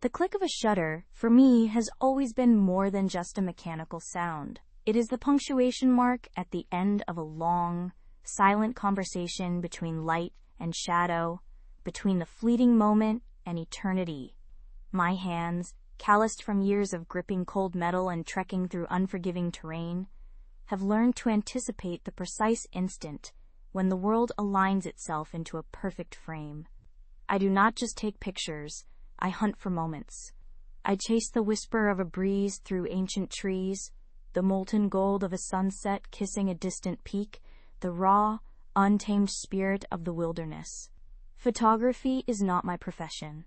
The click of a shutter, for me, has always been more than just a mechanical sound. It is the punctuation mark at the end of a long, silent conversation between light and shadow, between the fleeting moment and eternity. My hands, calloused from years of gripping cold metal and trekking through unforgiving terrain, have learned to anticipate the precise instant when the world aligns itself into a perfect frame. I do not just take pictures, I hunt for moments. I chase the whisper of a breeze through ancient trees, the molten gold of a sunset kissing a distant peak, the raw, untamed spirit of the wilderness. Photography is not my profession.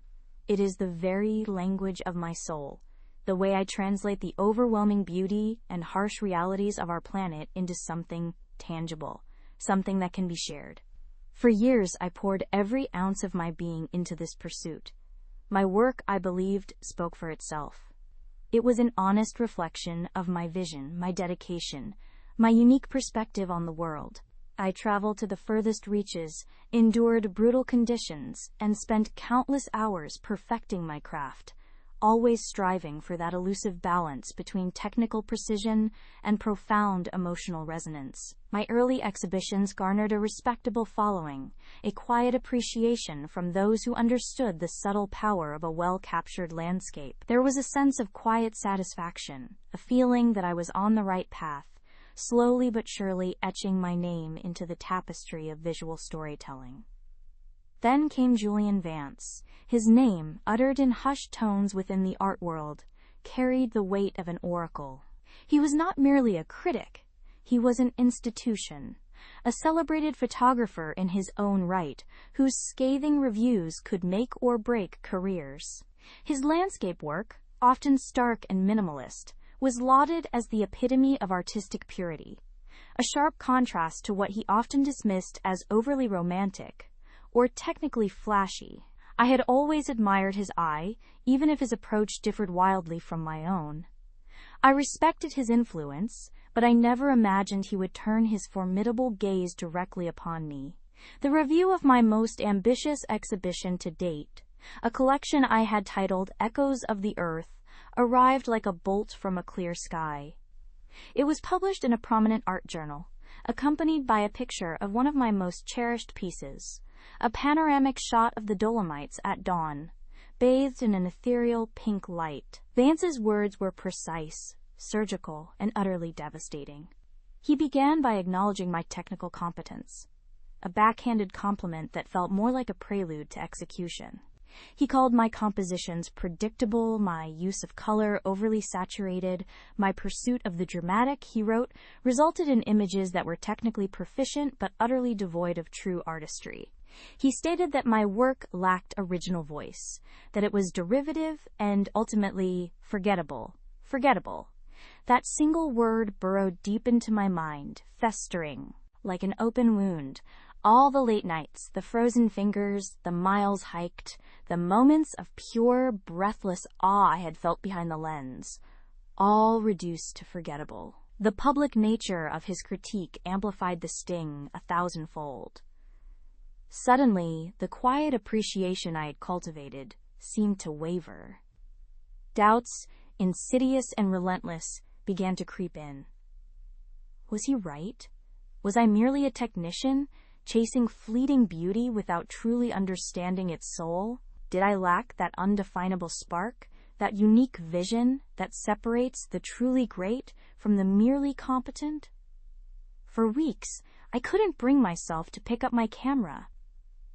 It is the very language of my soul, the way I translate the overwhelming beauty and harsh realities of our planet into something tangible, something that can be shared. For years, I poured every ounce of my being into this pursuit. My work, I believed, spoke for itself. It was an honest reflection of my vision, my dedication, my unique perspective on the world. I traveled to the furthest reaches, endured brutal conditions, and spent countless hours perfecting my craft, always striving for that elusive balance between technical precision and profound emotional resonance. My early exhibitions garnered a respectable following, a quiet appreciation from those who understood the subtle power of a well-captured landscape. There was a sense of quiet satisfaction, a feeling that I was on the right path, slowly but surely etching my name into the tapestry of visual storytelling. Then came Julian Vance. His name, uttered in hushed tones within the art world, carried the weight of an oracle. He was not merely a critic. He was an institution, a celebrated photographer in his own right, whose scathing reviews could make or break careers. His landscape work, often stark and minimalist, was lauded as the epitome of artistic purity, a sharp contrast to what he often dismissed as overly romantic or technically flashy. I had always admired his eye, even if his approach differed wildly from my own. I respected his influence, but I never imagined he would turn his formidable gaze directly upon me. The review of my most ambitious exhibition to date, a collection I had titled Echoes of the Earth, arrived like a bolt from a clear sky. It was published in a prominent art journal, accompanied by a picture of one of my most cherished pieces, a panoramic shot of the Dolomites at dawn, bathed in an ethereal pink light. Vance's words were precise, surgical, and utterly devastating. He began by acknowledging my technical competence, a backhanded compliment that felt more like a prelude to execution. He called my compositions predictable, my use of color overly saturated, my pursuit of the dramatic, he wrote, resulted in images that were technically proficient but utterly devoid of true artistry. He stated that my work lacked original voice, that it was derivative and ultimately forgettable. Forgettable. That single word burrowed deep into my mind, festering like an open wound. All the late nights, the frozen fingers, the miles hiked, the moments of pure, breathless awe I had felt behind the lens, all reduced to forgettable. The public nature of his critique amplified the sting 1,000-fold. Suddenly, the quiet appreciation I had cultivated seemed to waver. Doubts, insidious and relentless, began to creep in. Was he right? Was I merely a technician, chasing fleeting beauty without truly understanding its soul? Did I lack that undefinable spark, that unique vision that separates the truly great from the merely competent? For weeks, I couldn't bring myself to pick up my camera.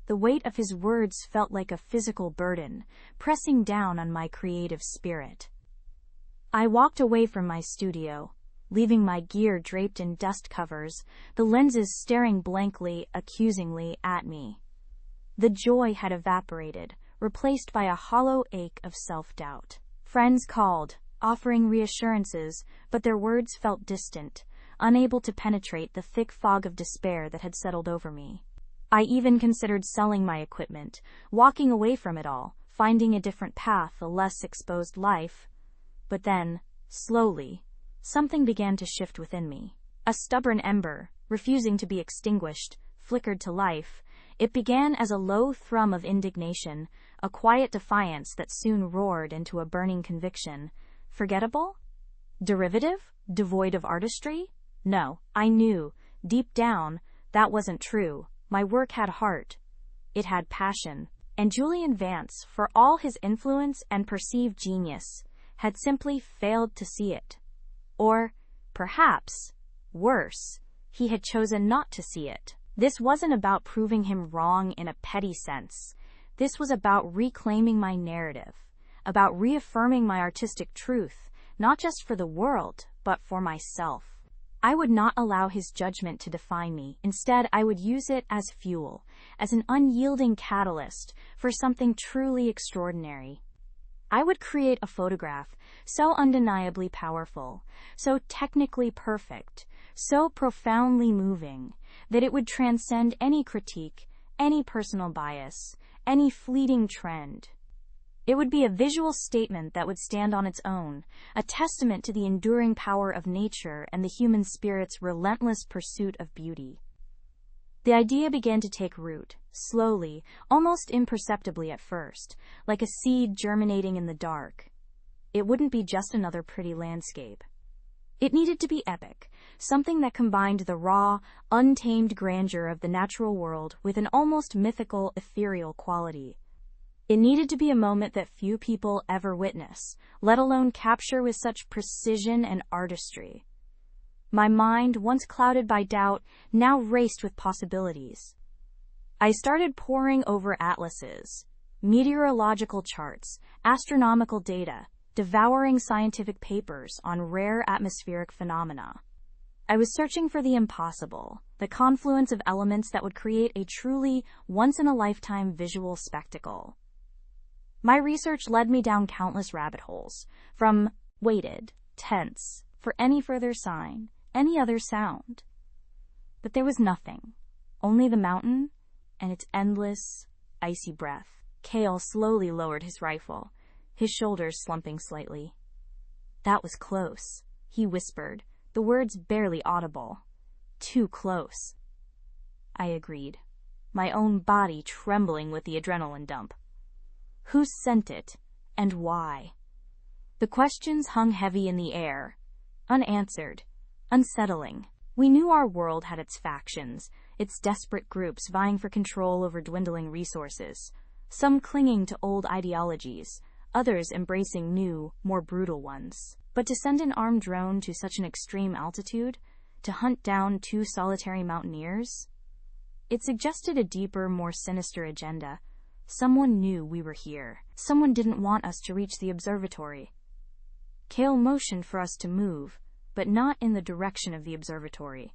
The weight of his words felt like a physical burden, pressing down on my creative spirit. I walked away from my studio, leaving my gear draped in dust covers, the lenses staring blankly, accusingly at me. The joy had evaporated, replaced by a hollow ache of self-doubt. Friends called, offering reassurances, but their words felt distant, unable to penetrate the thick fog of despair that had settled over me. I even considered selling my equipment, walking away from it all, finding a different path, a less exposed life. But then, slowly, something began to shift within me. A stubborn ember, refusing to be extinguished, flickered to life, It began as a low thrum of indignation, a quiet defiance that soon roared into a burning conviction. Forgettable? Derivative? Devoid of artistry? No, I knew, deep down, that wasn't true. My work had heart. It had passion. And Julian Vance, for all his influence and perceived genius, had simply failed to see it. Or, perhaps, worse, he had chosen not to see it. This wasn't about proving him wrong in a petty sense. This was about reclaiming my narrative, about reaffirming my artistic truth, not just for the world, but for myself. I would not allow his judgment to define me. Instead, I would use it as fuel, as an unyielding catalyst for something truly extraordinary. I would create a photograph so undeniably powerful, so technically perfect, so profoundly moving, that it would transcend any critique, any personal bias, any fleeting trend. It would be a visual statement that would stand on its own, a testament to the enduring power of nature and the human spirit's relentless pursuit of beauty. The idea began to take root, slowly, almost imperceptibly at first, like a seed germinating in the dark. It wouldn't be just another pretty landscape. It needed to be epic, something that combined the raw, untamed grandeur of the natural world with an almost mythical, ethereal quality. It needed to be a moment that few people ever witness, let alone capture with such precision and artistry. My mind, once clouded by doubt, now raced with possibilities. I started poring over atlases, meteorological charts, astronomical data, devouring scientific papers on rare atmospheric phenomena. I was searching for the impossible, the confluence of elements that would create a truly once-in-a-lifetime visual spectacle. My research led me down countless rabbit holes, from waited, tense, for any further sign, any other sound. But there was nothing, only the mountain and its endless, icy breath. Cale slowly lowered his rifle, his shoulders slumping slightly. "That was close," he whispered, the words barely audible. "Too close." I agreed, my own body trembling with the adrenaline dump. Who sent it, and why? The questions hung heavy in the air, unanswered, unsettling. We knew our world had its factions, its desperate groups vying for control over dwindling resources, some clinging to old ideologies, others embracing new, more brutal ones. But to send an armed drone to such an extreme altitude, to hunt down two solitary mountaineers? It suggested a deeper, more sinister agenda. Someone knew we were here. Someone didn't want us to reach the observatory. Cale motioned for us to move, but not in the direction of the observatory.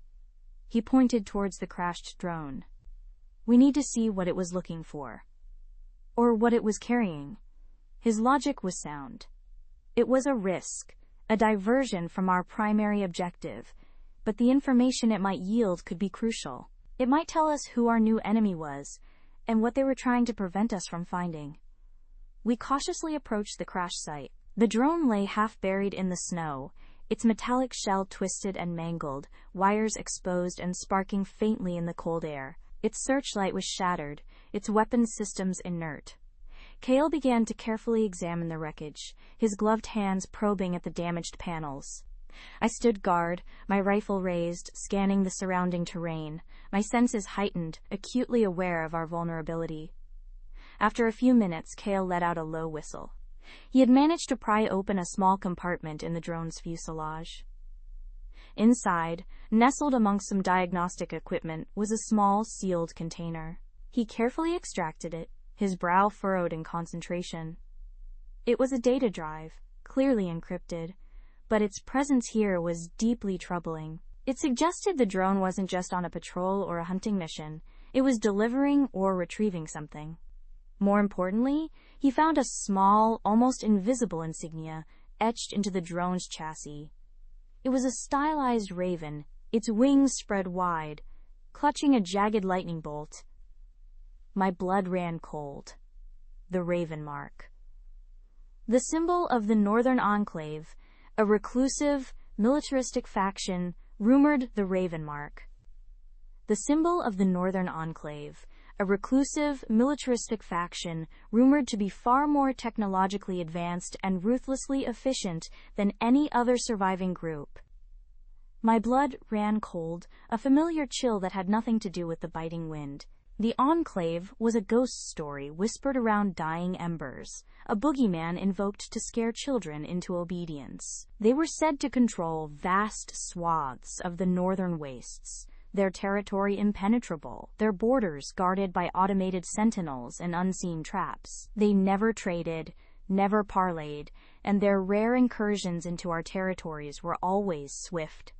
He pointed towards the crashed drone. We need to see what it was looking for. Or what it was carrying. His logic was sound. It was a risk, a diversion from our primary objective, but the information it might yield could be crucial. It might tell us who our new enemy was, and what they were trying to prevent us from finding. We cautiously approached the crash site. The drone lay half buried in the snow, its metallic shell twisted and mangled, wires exposed and sparking faintly in the cold air. Its searchlight was shattered, its weapons systems inert. Cale began to carefully examine the wreckage, his gloved hands probing at the damaged panels. I stood guard, my rifle raised, scanning the surrounding terrain, my senses heightened, acutely aware of our vulnerability. After a few minutes, Cale let out a low whistle. He had managed to pry open a small compartment in the drone's fuselage. Inside, nestled amongst some diagnostic equipment, was a small, sealed container. He carefully extracted it, his brow furrowed in concentration. It was a data drive, clearly encrypted, but its presence here was deeply troubling. It suggested the drone wasn't just on a patrol or a hunting mission, it was delivering or retrieving something. More importantly, he found a small, almost invisible insignia etched into the drone's chassis. It was a stylized raven, its wings spread wide, clutching a jagged lightning bolt. My blood ran cold. The Raven Mark. The symbol of the Northern Enclave, a reclusive, militaristic faction, rumored the Raven Mark. The symbol of the Northern Enclave, a reclusive, militaristic faction rumored to be far more technologically advanced and ruthlessly efficient than any other surviving group. My blood ran cold, a familiar chill that had nothing to do with the biting wind. The Enclave was a ghost story whispered around dying embers, a boogeyman invoked to scare children into obedience. They were said to control vast swaths of the northern wastes, their territory impenetrable, their borders guarded by automated sentinels and unseen traps. They never traded, never parleyed, and their rare incursions into our territories were always swift,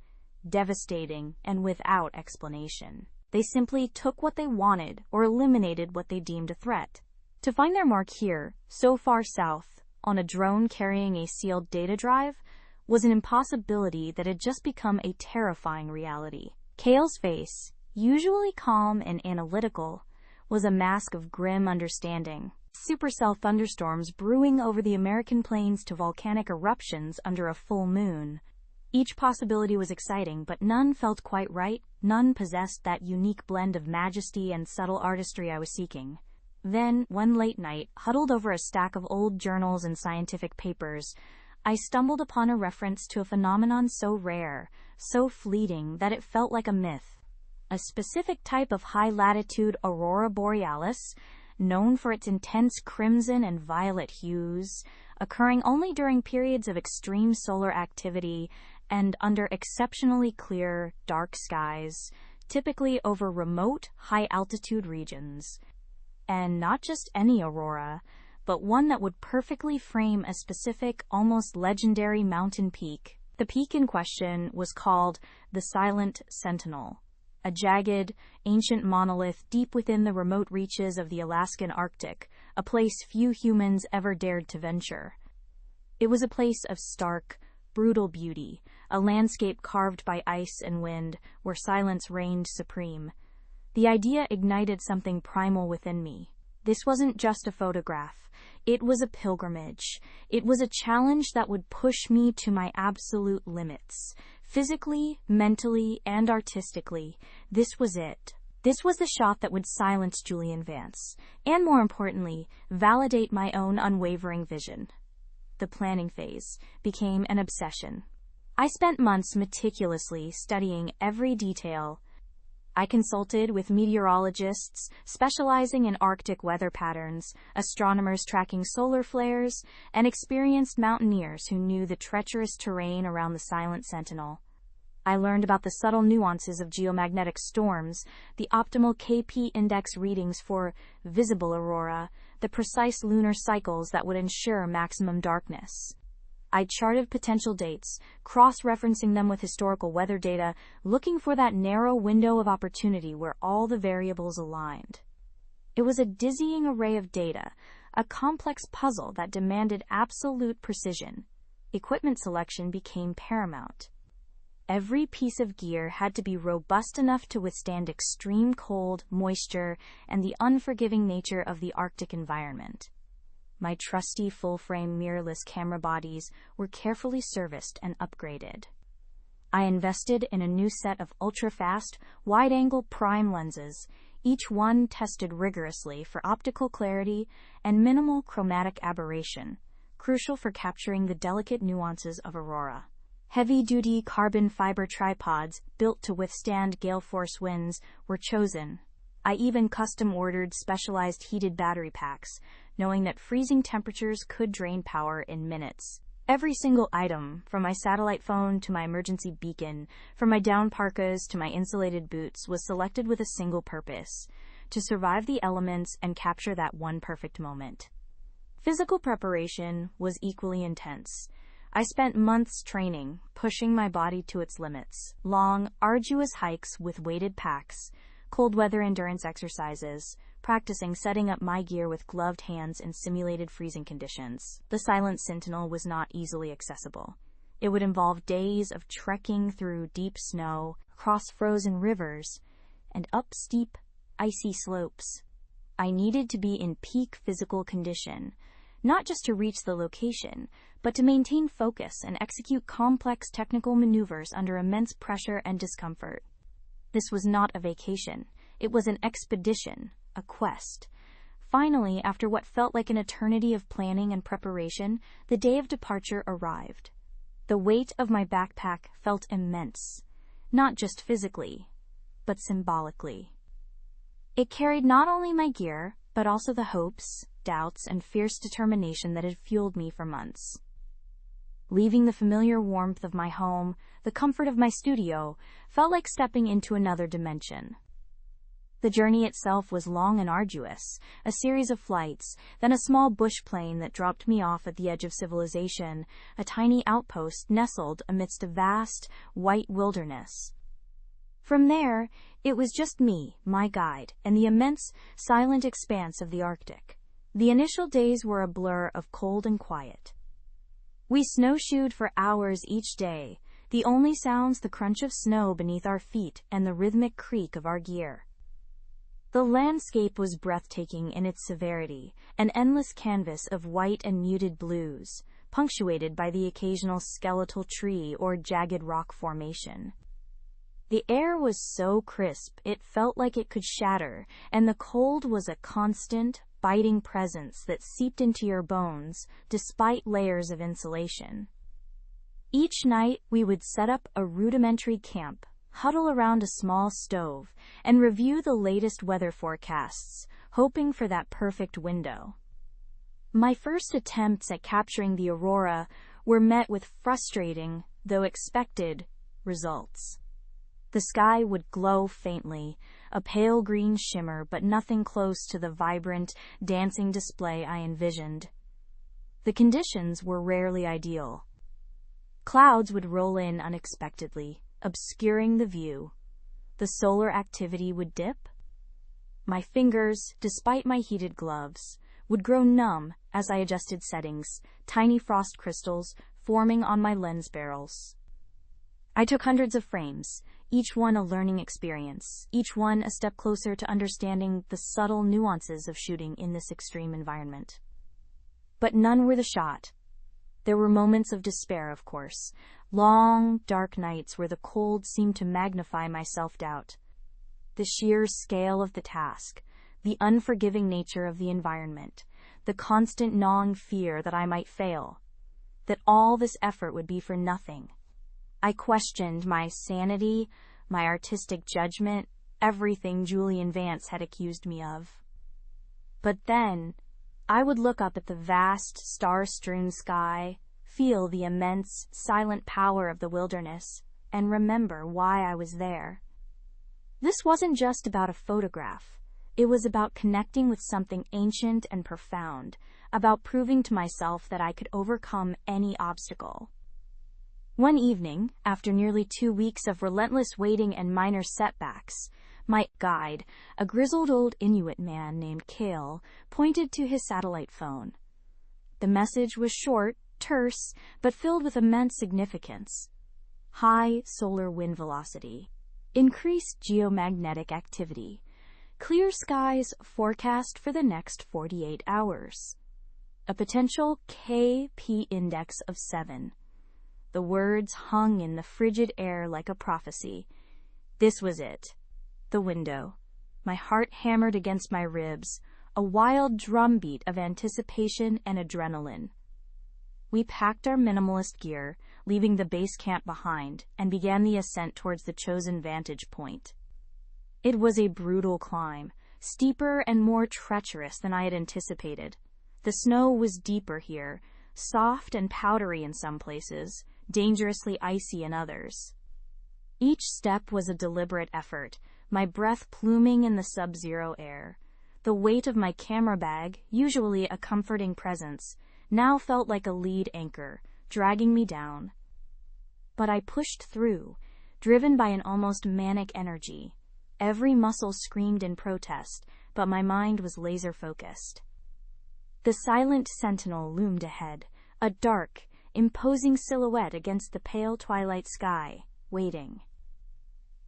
devastating, and without explanation. They simply took what they wanted or eliminated what they deemed a threat. To find their mark here, so far south, on a drone carrying a sealed data drive, was an impossibility that had just become a terrifying reality. Kale's face, usually calm and analytical, was a mask of grim understanding. Supercell thunderstorms brewing over the American plains to volcanic eruptions under a full moon. Each possibility was exciting, but none felt quite right. None possessed that unique blend of majesty and subtle artistry I was seeking. Then, one late night, huddled over a stack of old journals and scientific papers, I stumbled upon a reference to a phenomenon so rare, so fleeting, that it felt like a myth. A specific type of high-latitude aurora borealis, known for its intense crimson and violet hues, occurring only during periods of extreme solar activity and under exceptionally clear, dark skies, typically over remote, high-altitude regions. And not just any aurora, but one that would perfectly frame a specific, almost legendary mountain peak. The peak in question was called the Silent Sentinel, a jagged, ancient monolith deep within the remote reaches of the Alaskan Arctic, a place few humans ever dared to venture. It was a place of stark, brutal beauty, a landscape carved by ice and wind, where silence reigned supreme. The idea ignited something primal within me. This wasn't just a photograph. It was a pilgrimage. It was a challenge that would push me to my absolute limits. Physically, mentally, and artistically, this was it. This was the shot that would silence Julian Vance, and more importantly, validate my own unwavering vision. The planning phase became an obsession. I spent months meticulously studying every detail. I consulted with meteorologists specializing in Arctic weather patterns, astronomers tracking solar flares, and experienced mountaineers who knew the treacherous terrain around the Silent Sentinel. I learned about the subtle nuances of geomagnetic storms, the optimal KP index readings for visible aurora, the precise lunar cycles that would ensure maximum darkness. I charted potential dates, cross-referencing them with historical weather data, looking for that narrow window of opportunity where all the variables aligned. It was a dizzying array of data, a complex puzzle that demanded absolute precision. Equipment selection became paramount. Every piece of gear had to be robust enough to withstand extreme cold, moisture, and the unforgiving nature of the Arctic environment. My trusty full-frame mirrorless camera bodies were carefully serviced and upgraded. I invested in a new set of ultra-fast, wide-angle prime lenses, each one tested rigorously for optical clarity and minimal chromatic aberration, crucial for capturing the delicate nuances of aurora. Heavy-duty carbon fiber tripods built to withstand gale-force winds were chosen. I even custom-ordered specialized heated battery packs, knowing that freezing temperatures could drain power in minutes. Every single item, from my satellite phone to my emergency beacon, from my down parkas to my insulated boots, was selected with a single purpose: to survive the elements and capture that one perfect moment. Physical preparation was equally intense. I spent months training, pushing my body to its limits. Long, arduous hikes with weighted packs, cold weather endurance exercises, practicing setting up my gear with gloved hands in simulated freezing conditions. The Silent Sentinel was not easily accessible. It would involve days of trekking through deep snow, across frozen rivers, and up steep, icy slopes. I needed to be in peak physical condition, not just to reach the location, but to maintain focus and execute complex technical maneuvers under immense pressure and discomfort. This was not a vacation. It was an expedition, a a quest. Finally, after what felt like an eternity of planning and preparation, the day of departure arrived. The weight of my backpack felt immense, not just physically, but symbolically. It carried not only my gear, but also the hopes, doubts, and fierce determination that had fueled me for months. Leaving the familiar warmth of my home, the comfort of my studio, felt like stepping into another dimension. The journey itself was long and arduous, a series of flights, then a small bush plane that dropped me off at the edge of civilization, a tiny outpost nestled amidst a vast, white wilderness. From there, it was just me, my guide, and the immense, silent expanse of the Arctic. The initial days were a blur of cold and quiet. We snowshoed for hours each day, the only sounds the crunch of snow beneath our feet and the rhythmic creak of our gear. The landscape was breathtaking in its severity, an endless canvas of white and muted blues, punctuated by the occasional skeletal tree or jagged rock formation. The air was so crisp it felt like it could shatter, and the cold was a constant, biting presence that seeped into your bones despite layers of insulation. Each night we would set up a rudimentary camp, huddle around a small stove, and review the latest weather forecasts, hoping for that perfect window. My first attempts at capturing the aurora were met with frustrating, though expected, results. The sky would glow faintly, a pale green shimmer, but nothing close to the vibrant, dancing display I envisioned. The conditions were rarely ideal. Clouds would roll in unexpectedly, obscuring the view. The solar activity would dip. My fingers, despite my heated gloves, would grow numb as I adjusted settings, tiny frost crystals forming on my lens barrels. I took hundreds of frames, each one a learning experience, each one a step closer to understanding the subtle nuances of shooting in this extreme environment. But none were the shot. There were moments of despair, of course, long, dark nights where the cold seemed to magnify my self-doubt. The sheer scale of the task, the unforgiving nature of the environment, the constant gnawing fear that I might fail, that all this effort would be for nothing. I questioned my sanity, my artistic judgment, everything Julian Vance had accused me of. But then, I would look up at the vast, star-strewn sky, feel the immense, silent power of the wilderness, and remember why I was there. This wasn't just about a photograph. It was about connecting with something ancient and profound, about proving to myself that I could overcome any obstacle. One evening, after nearly 2 weeks of relentless waiting and minor setbacks, my guide, a grizzled old Inuit man named Kale, pointed to his satellite phone. The message was short, terse, but filled with immense significance. High solar wind velocity, increased geomagnetic activity, clear skies forecast for the next 48 hours. A potential KP index of 7. The words hung in the frigid air like a prophecy. This was it. The window. My heart hammered against my ribs, a wild drumbeat of anticipation and adrenaline. We packed our minimalist gear, leaving the base camp behind, and began the ascent towards the chosen vantage point. It was a brutal climb, steeper and more treacherous than I had anticipated. The snow was deeper here, soft and powdery in some places, dangerously icy in others. Each step was a deliberate effort, my breath pluming in the sub-zero air. The weight of my camera bag, usually a comforting presence, now felt like a lead anchor, dragging me down. But I pushed through, driven by an almost manic energy. Every muscle screamed in protest, but my mind was laser-focused. The silent sentinel loomed ahead, a dark, imposing silhouette against the pale twilight sky, waiting.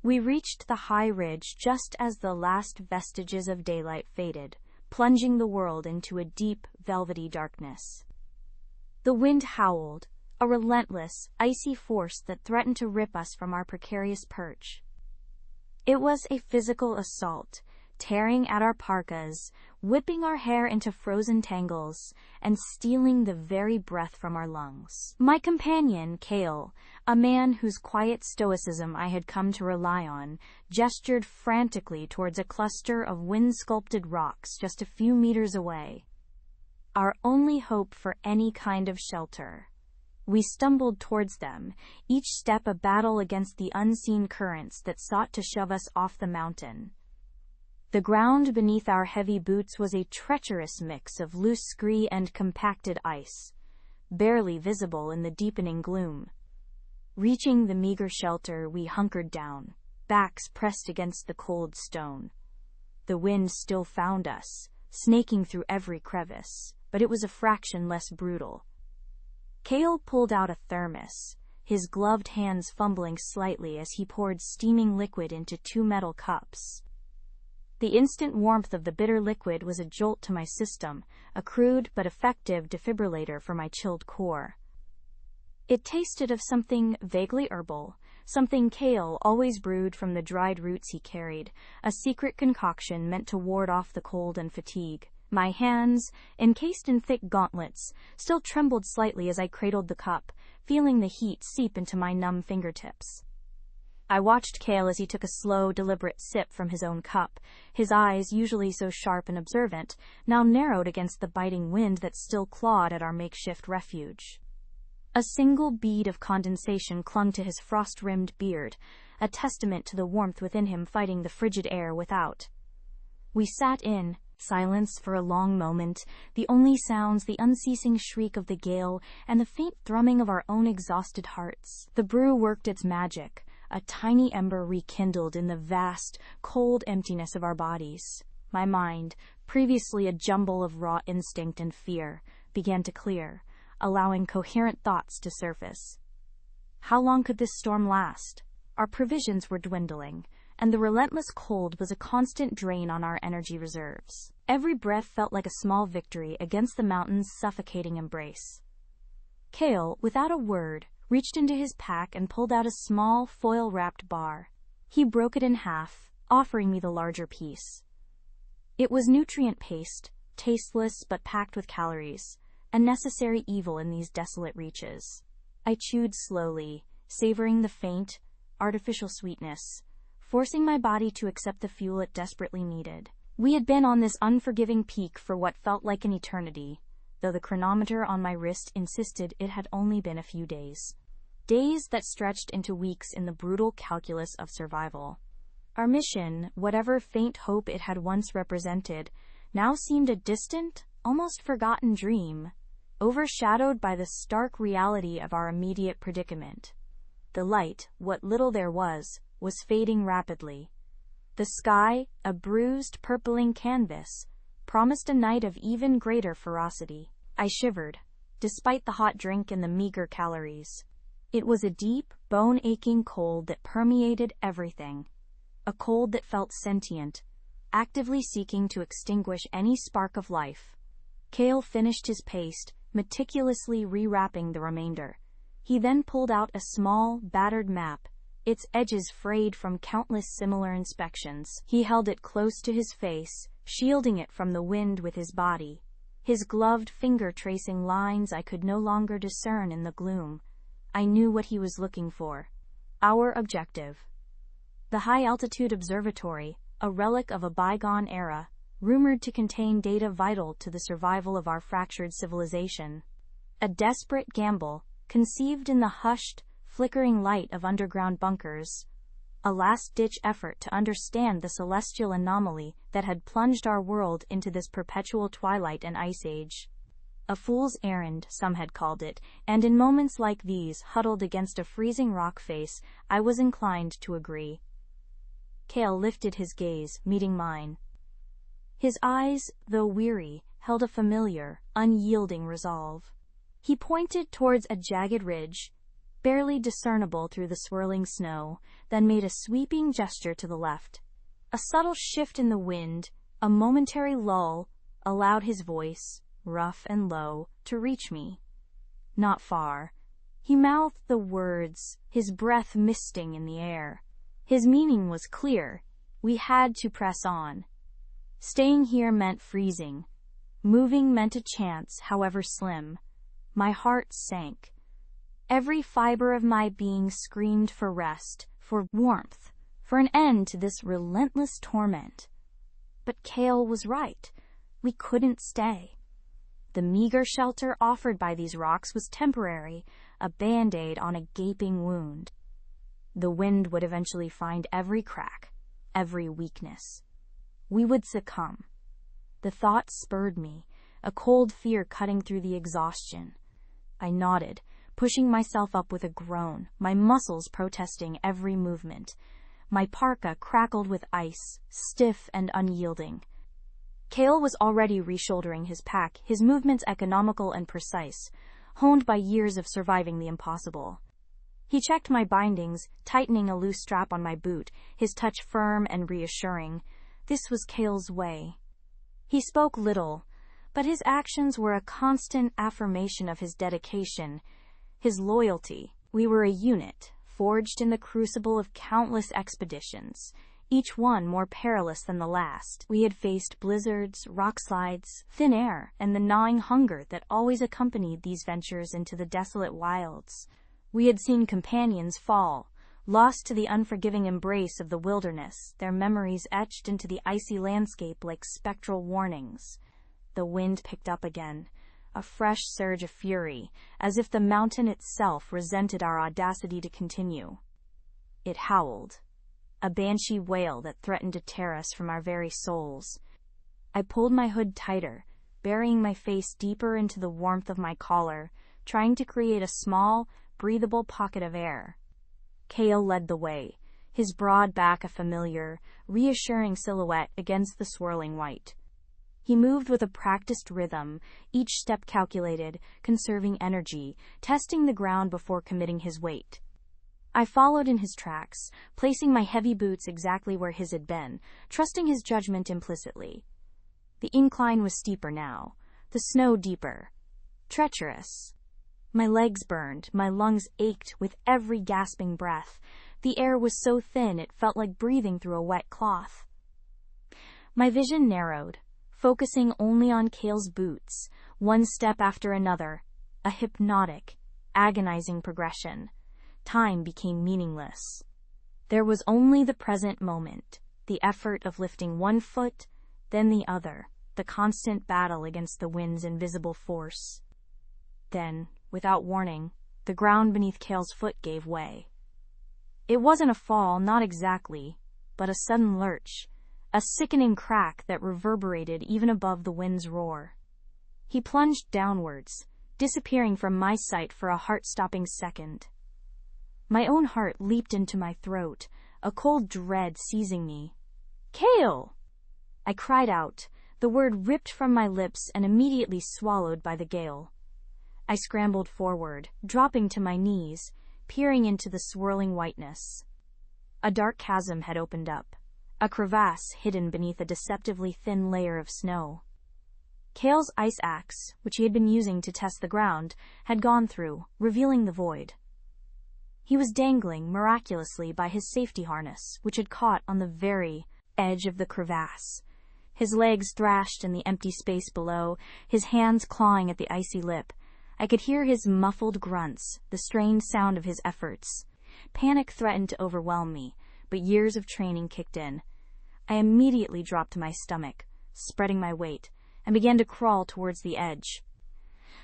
We reached the high ridge just as the last vestiges of daylight faded, plunging the world into a deep, velvety darkness. The wind howled, a relentless, icy force that threatened to rip us from our precarious perch. It was a physical assault, tearing at our parkas, whipping our hair into frozen tangles, and stealing the very breath from our lungs. My companion, Kale, a man whose quiet stoicism I had come to rely on, gestured frantically towards a cluster of wind-sculpted rocks just a few meters away. Our only hope for any kind of shelter. We stumbled towards them, each step a battle against the unseen currents that sought to shove us off the mountain. The ground beneath our heavy boots was a treacherous mix of loose scree and compacted ice, barely visible in the deepening gloom. Reaching the meager shelter, we hunkered down, backs pressed against the cold stone. The wind still found us, snaking through every crevice, but it was a fraction less brutal. Kale pulled out a thermos, his gloved hands fumbling slightly as he poured steaming liquid into 2 metal cups. The instant warmth of the bitter liquid was a jolt to my system, a crude but effective defibrillator for my chilled core. It tasted of something vaguely herbal, something Kale always brewed from the dried roots he carried, a secret concoction meant to ward off the cold and fatigue. My hands, encased in thick gauntlets, still trembled slightly as I cradled the cup, feeling the heat seep into my numb fingertips. I watched Kale as he took a slow, deliberate sip from his own cup, his eyes, usually so sharp and observant, now narrowed against the biting wind that still clawed at our makeshift refuge. A single bead of condensation clung to his frost-rimmed beard, a testament to the warmth within him fighting the frigid air without. We sat in silence for a long moment, the only sounds the unceasing shriek of the gale and the faint thrumming of our own exhausted hearts. The brew worked its magic, a tiny ember rekindled in the vast, cold emptiness of our bodies. My mind, previously a jumble of raw instinct and fear, began to clear, allowing coherent thoughts to surface. How long could this storm last? Our provisions were dwindling, and the relentless cold was a constant drain on our energy reserves. Every breath felt like a small victory against the mountain's suffocating embrace. Kale, without a word, reached into his pack and pulled out a small, foil-wrapped bar. He broke it in half, offering me the larger piece. It was nutrient paste, tasteless but packed with calories, a necessary evil in these desolate reaches. I chewed slowly, savoring the faint, artificial sweetness, forcing my body to accept the fuel it desperately needed. We had been on this unforgiving peak for what felt like an eternity, though the chronometer on my wrist insisted it had only been a few days. Days that stretched into weeks in the brutal calculus of survival. Our mission, whatever faint hope it had once represented, now seemed a distant, almost forgotten dream, overshadowed by the stark reality of our immediate predicament. The light, what little there was fading rapidly. The sky, a bruised, purpling canvas, promised a night of even greater ferocity. I shivered, despite the hot drink and the meager calories. It was a deep, bone-aching cold that permeated everything. A cold that felt sentient, actively seeking to extinguish any spark of life. Kale finished his paste, meticulously rewrapping the remainder. He then pulled out a small, battered map, its edges frayed from countless similar inspections. He held it close to his face, shielding it from the wind with his body, his gloved finger tracing lines I could no longer discern in the gloom. I knew what he was looking for. Our objective. The high-altitude observatory, a relic of a bygone era, rumored to contain data vital to the survival of our fractured civilization. A desperate gamble, conceived in the hushed, flickering light of underground bunkers, a last-ditch effort to understand the celestial anomaly that had plunged our world into this perpetual twilight and ice age. A fool's errand, some had called it, and in moments like these, huddled against a freezing rock face, I was inclined to agree. Kale lifted his gaze, meeting mine. His eyes, though weary, held a familiar, unyielding resolve. He pointed towards a jagged ridge, barely discernible through the swirling snow, then made a sweeping gesture to the left. A subtle shift in the wind, a momentary lull, allowed his voice, rough and low, to reach me. Not far. He mouthed the words, his breath misting in the air. His meaning was clear. We had to press on. Staying here meant freezing. Moving meant a chance, however slim. My heart sank. Every fiber of my being screamed for rest, for warmth, for an end to this relentless torment. But Kale was right. We couldn't stay. The meager shelter offered by these rocks was temporary, a band-aid on a gaping wound. The wind would eventually find every crack, every weakness. We would succumb. The thought spurred me, a cold fear cutting through the exhaustion. I nodded, pushing myself up with a groan, my muscles protesting every movement. My parka crackled with ice, stiff and unyielding. Kale was already reshouldering his pack, his movements economical and precise, honed by years of surviving the impossible. He checked my bindings, tightening a loose strap on my boot, his touch firm and reassuring. This was Kale's way. He spoke little, but his actions were a constant affirmation of his dedication, his loyalty. We were a unit, forged in the crucible of countless expeditions, each one more perilous than the last. We had faced blizzards, rock slides, thin air, and the gnawing hunger that always accompanied these ventures into the desolate wilds. We had seen companions fall, lost to the unforgiving embrace of the wilderness, their memories etched into the icy landscape like spectral warnings. The wind picked up again, a fresh surge of fury, as if the mountain itself resented our audacity to continue. It howled, a banshee wail that threatened to tear us from our very souls. I pulled my hood tighter, burying my face deeper into the warmth of my collar, trying to create a small, breathable pocket of air. Kale led the way, his broad back a familiar, reassuring silhouette against the swirling white. He moved with a practiced rhythm, each step calculated, conserving energy, testing the ground before committing his weight. I followed in his tracks, placing my heavy boots exactly where his had been, trusting his judgment implicitly. The incline was steeper now, the snow deeper, treacherous. My legs burned, my lungs ached with every gasping breath. The air was so thin it felt like breathing through a wet cloth. My vision narrowed, focusing only on Kale's boots, one step after another, a hypnotic, agonizing progression. Time became meaningless. There was only the present moment, the effort of lifting one foot, then the other, the constant battle against the wind's invisible force. Then, without warning, the ground beneath Kale's foot gave way. It wasn't a fall, not exactly, but a sudden lurch, a sickening crack that reverberated even above the wind's roar. He plunged downwards, disappearing from my sight for a heart-stopping second. My own heart leaped into my throat, a cold dread seizing me. "Kale!" I cried out, the word ripped from my lips and immediately swallowed by the gale. I scrambled forward, dropping to my knees, peering into the swirling whiteness. A dark chasm had opened up, a crevasse hidden beneath a deceptively thin layer of snow. Kale's ice axe, which he had been using to test the ground, had gone through, revealing the void. He was dangling miraculously by his safety harness, which had caught on the very edge of the crevasse. His legs thrashed in the empty space below, his hands clawing at the icy lip. I could hear his muffled grunts, the strained sound of his efforts. Panic threatened to overwhelm me, but years of training kicked in. I immediately dropped to my stomach, spreading my weight, and began to crawl towards the edge.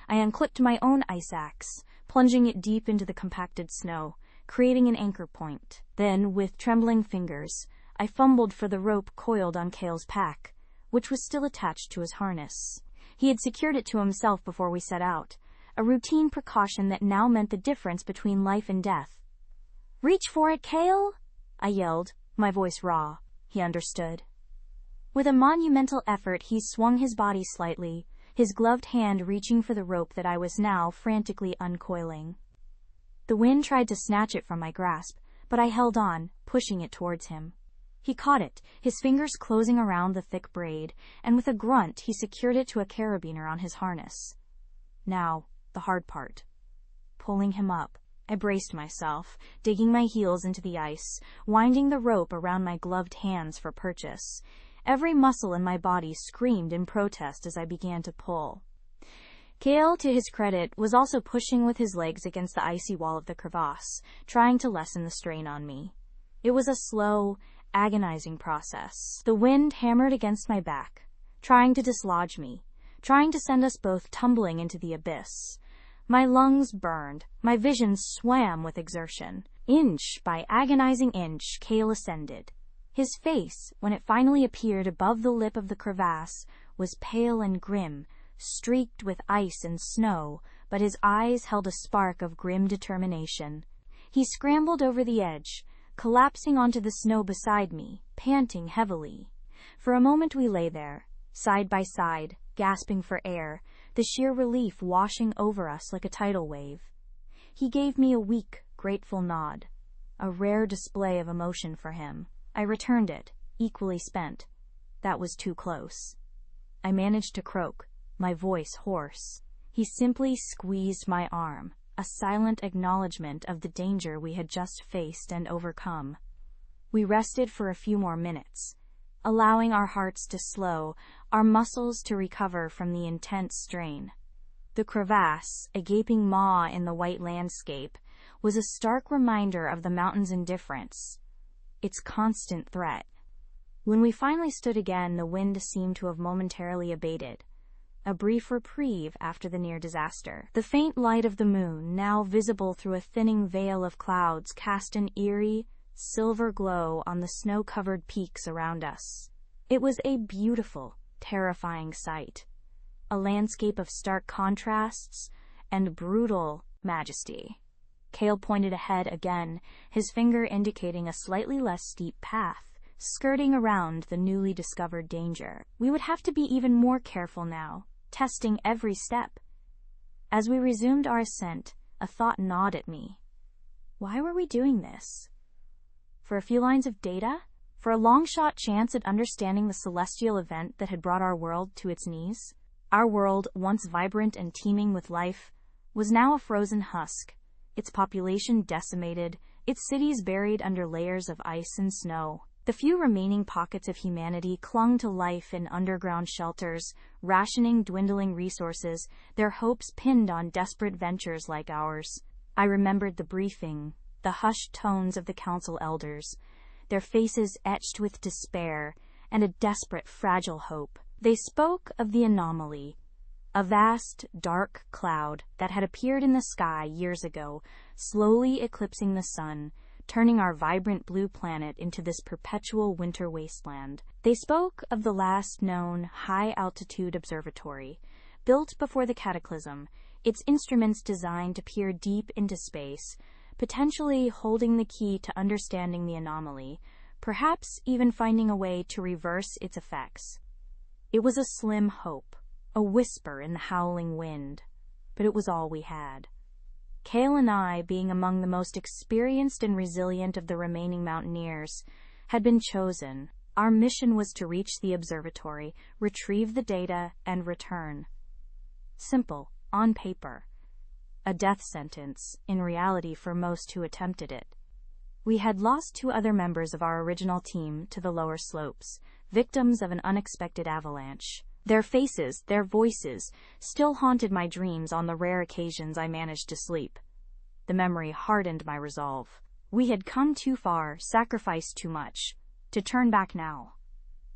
I unclipped my own ice axe, plunging it deep into the compacted snow, creating an anchor point. Then, with trembling fingers, I fumbled for the rope coiled on Kale's pack, which was still attached to his harness. He had secured it to himself before we set out, a routine precaution that now meant the difference between life and death. "Reach for it, Kale!" I yelled, my voice raw. He understood. With a monumental effort, he swung his body slightly, his gloved hand reaching for the rope that I was now frantically uncoiling. The wind tried to snatch it from my grasp, but I held on, pushing it towards him. He caught it, his fingers closing around the thick braid, and with a grunt he secured it to a carabiner on his harness. Now, the hard part. Pulling him up. I braced myself, digging my heels into the ice, winding the rope around my gloved hands for purchase, Every muscle in my body screamed in protest as I began to pull. Kale, to his credit, was also pushing with his legs against the icy wall of the crevasse, trying to lessen the strain on me. It was a slow, agonizing process. The wind hammered against my back, trying to dislodge me, trying to send us both tumbling into the abyss. My lungs burned, my vision swam with exertion. Inch by agonizing inch, Kale ascended. His face, when it finally appeared above the lip of the crevasse, was pale and grim, streaked with ice and snow, but his eyes held a spark of grim determination. He scrambled over the edge, collapsing onto the snow beside me, panting heavily. For a moment we lay there, side by side, gasping for air, the sheer relief washing over us like a tidal wave. He gave me a weak, grateful nod, a rare display of emotion for him. I returned it, equally spent. That was too close. I managed to croak, my voice hoarse. He simply squeezed my arm, a silent acknowledgement of the danger we had just faced and overcome. We rested for a few more minutes, allowing our hearts to slow, our muscles to recover from the intense strain. The crevasse, a gaping maw in the white landscape, was a stark reminder of the mountain's indifference, its constant threat. When we finally stood again, the wind seemed to have momentarily abated, a brief reprieve after the near disaster. The faint light of the moon, now visible through a thinning veil of clouds, cast an eerie, silver glow on the snow-covered peaks around us. It was a beautiful, terrifying sight, a landscape of stark contrasts and brutal majesty. Kale pointed ahead again, his finger indicating a slightly less steep path, skirting around the newly discovered danger. We would have to be even more careful now, testing every step. As we resumed our ascent, a thought gnawed at me. Why were we doing this? For a few lines of data? For a long-shot chance at understanding the celestial event that had brought our world to its knees? Our world, once vibrant and teeming with life, was now a frozen husk, its population decimated, its cities buried under layers of ice and snow. The few remaining pockets of humanity clung to life in underground shelters, rationing dwindling resources, their hopes pinned on desperate ventures like ours. I remembered the briefing, the hushed tones of the council elders, their faces etched with despair and a desperate, fragile hope. They spoke of the anomaly, a vast, dark cloud that had appeared in the sky years ago, slowly eclipsing the sun, turning our vibrant blue planet into this perpetual winter wasteland. They spoke of the last known high-altitude observatory, built before the cataclysm, its instruments designed to peer deep into space, potentially holding the key to understanding the anomaly, perhaps even finding a way to reverse its effects. It was a slim hope, a whisper in the howling wind, but it was all we had. Kale and I, being among the most experienced and resilient of the remaining mountaineers, had been chosen. Our mission was to reach the observatory, retrieve the data, and return. Simple, on paper. A death sentence, in reality for most who attempted it. We had lost 2 other members of our original team to the lower slopes, victims of an unexpected avalanche. Their faces, their voices, still haunted my dreams on the rare occasions I managed to sleep. The memory hardened my resolve. We had come too far, sacrificed too much, to turn back now.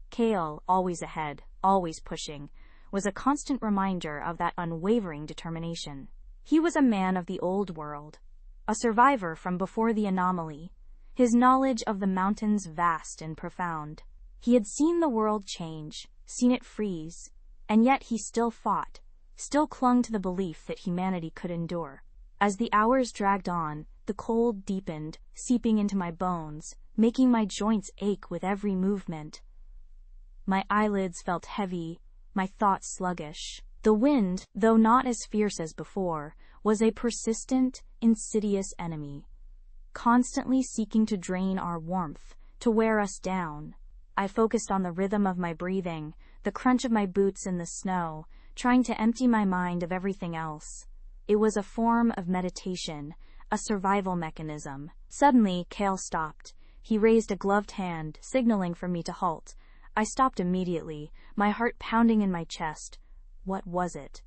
Kale, always ahead, always pushing, was a constant reminder of that unwavering determination. He was a man of the old world, a survivor from before the anomaly, his knowledge of the mountains vast and profound. He had seen the world change, seen it freeze, and yet he still fought, still clung to the belief that humanity could endure. As the hours dragged on, the cold deepened, seeping into my bones, making my joints ache with every movement. My eyelids felt heavy, my thoughts sluggish. The wind, though not as fierce as before, was a persistent, insidious enemy, constantly seeking to drain our warmth, to wear us down. I focused on the rhythm of my breathing, the crunch of my boots in the snow, trying to empty my mind of everything else. It was a form of meditation, a survival mechanism. Suddenly, Kale stopped. He raised a gloved hand, signaling for me to halt. I stopped immediately, my heart pounding in my chest. What was it?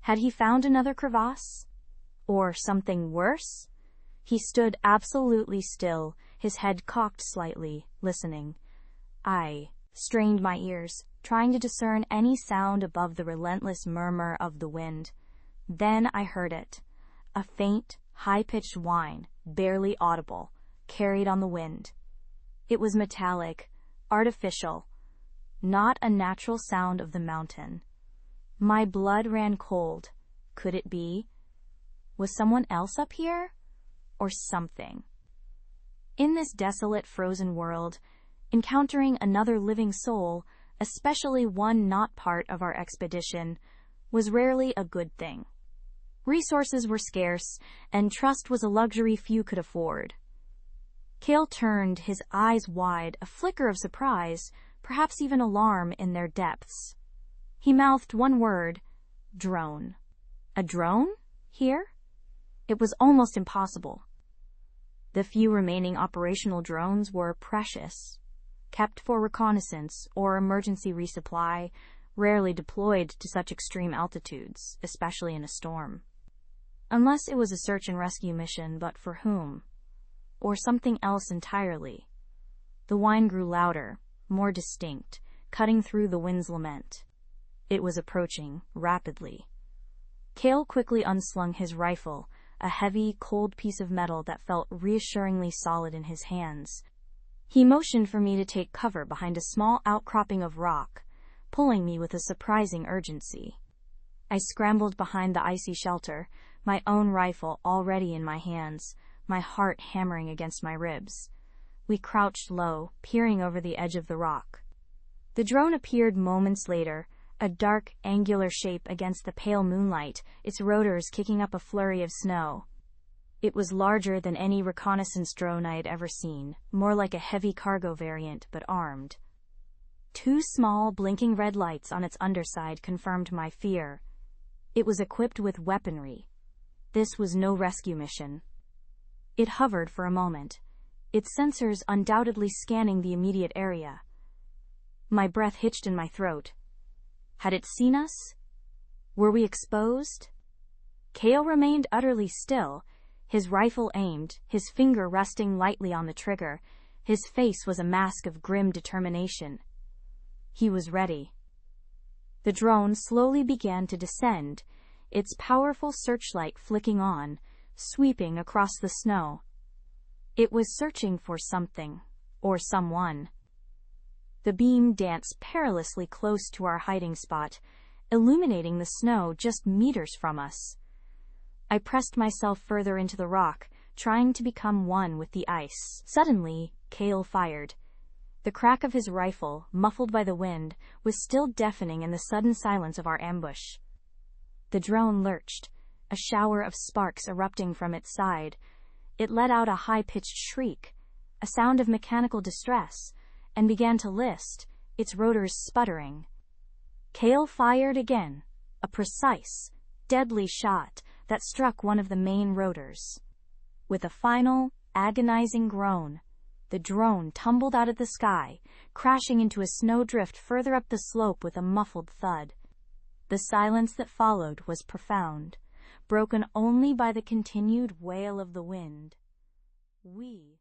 Had he found another crevasse? Or something worse? He stood absolutely still, his head cocked slightly, listening. I strained my ears, trying to discern any sound above the relentless murmur of the wind. Then I heard it. A faint, high-pitched whine, barely audible, carried on the wind. It was metallic, artificial, not a natural sound of the mountain. My blood ran cold. Could it be? Was someone else up here? Or something? In this desolate, frozen world, encountering another living soul, especially one not part of our expedition, was rarely a good thing. Resources were scarce, and trust was a luxury few could afford. Cale turned, his eyes wide, a flicker of surprise, perhaps even alarm in their depths. He mouthed one word, drone. A drone? Here? It was almost impossible. The few remaining operational drones were precious, kept for reconnaissance or emergency resupply, rarely deployed to such extreme altitudes, especially in a storm. Unless it was a search and rescue mission, but for whom? Or something else entirely. The whine grew louder, more distinct, cutting through the wind's lament. It was approaching, rapidly. Cale quickly unslung his rifle, a heavy, cold piece of metal that felt reassuringly solid in his hands. He motioned for me to take cover behind a small outcropping of rock, pulling me with a surprising urgency. I scrambled behind the icy shelter, my own rifle already in my hands, my heart hammering against my ribs. We crouched low, peering over the edge of the rock. The drone appeared moments later, a dark, angular shape against the pale moonlight, its rotors kicking up a flurry of snow. It was larger than any reconnaissance drone I had ever seen, more like a heavy cargo variant, but armed. Two small, blinking red lights on its underside confirmed my fear. It was equipped with weaponry. This was no rescue mission. It hovered for a moment, its sensors undoubtedly scanning the immediate area. My breath hitched in my throat. Had it seen us? Were we exposed? Cale remained utterly still, his rifle aimed, his finger resting lightly on the trigger. His face was a mask of grim determination. He was ready. The drone slowly began to descend, its powerful searchlight flicking on, sweeping across the snow. It was searching for something, or someone. The beam danced perilously close to our hiding spot, illuminating the snow just meters from us. I pressed myself further into the rock, trying to become one with the ice. Suddenly, Cale fired. The crack of his rifle, muffled by the wind, was still deafening in the sudden silence of our ambush. The drone lurched, a shower of sparks erupting from its side. It let out a high-pitched shriek, a sound of mechanical distress, and began to list, its rotors sputtering. Cale fired again, a precise, deadly shot that struck one of the main rotors. With a final, agonizing groan, the drone tumbled out of the sky, crashing into a snowdrift further up the slope with a muffled thud. The silence that followed was profound, broken only by the continued wail of the wind. We